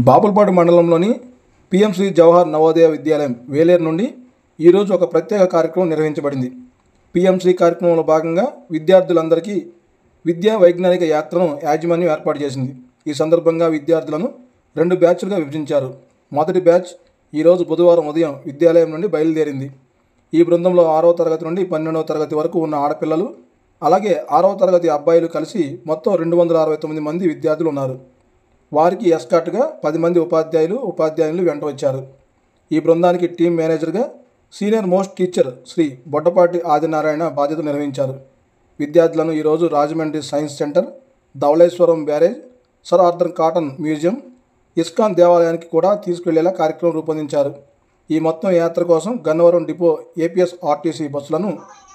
బాపులపాడు మండలంలోని పిఎంసి జవహర్ నవోదయ విద్యాలయం వేలేరు నుండి ఈరోజు ఒక ప్రత్యేక కార్యక్రమం నిర్వహించబడింది. పిఎంసి కార్యక్రమంలో భాగంగా విద్యార్థులందరికీ విద్యా వైజ్ఞానిక యాత్రను యాజమాన్యం ఏర్పాటు చేసింది. ఈ సందర్భంగా విద్యార్థులను 2 బ్యాచ్లుగా విభజించారు. మొదటి బ్యాచ్ ఈరోజు బుధవారం ఉదయం విద్యాలయం నుండి బయలుదేరింది. ఈ బృందంలో 6వ తరగతి నుండి 12వ తరగతి వరకు ఉన్న ఆడపిల్లలు, అలాగే 6వ తరగతి అబ్బాయిలు కలిసి మొత్తం 269 మంది విద్యార్థులు ఉన్నారు. వారికి ఎస్కార్ట్గా 10 మంది ఉపాధ్యాయులు వెంట వచ్చారు. ఈ బృందానికి టీం మేనేజర్గా senior most teacher Shri Boddapati Adinarayana బాధ్యతలు నిర్వహించారు. విద్యార్థులను ఈరోజు Rajahmundry science centre, Dhavaleswaram barrage, sir Arthur Cotton museum, ISKCON దేవాలయానికి కూడా తీసుకెళ్లేలా కార్యక్రమం రూపొందించారు. ఈ మొత్తం యాత్ర కోసం గన్నవరం డిపో ఏపీఎస్ ఆర్టీసీ బస్సులను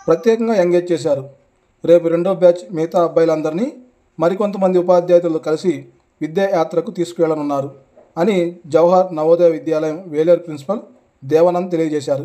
ప్రత్యేకంగా ఎంగేజ్ చేశారు. రేపు 2వ బ్యాచ్ మిగతా అబ్బాయిలందరినీ మరికొంతమంది ఉపాధ్యాయులతో కలిసి విద్యాయాత్రకు తీసుకువెళ్లనున్నారు అని జవహర్ నవోదయ విద్యాలయం వేలేరు ప్రిన్సిపల్ దేవానంద్ తెలియజేశారు.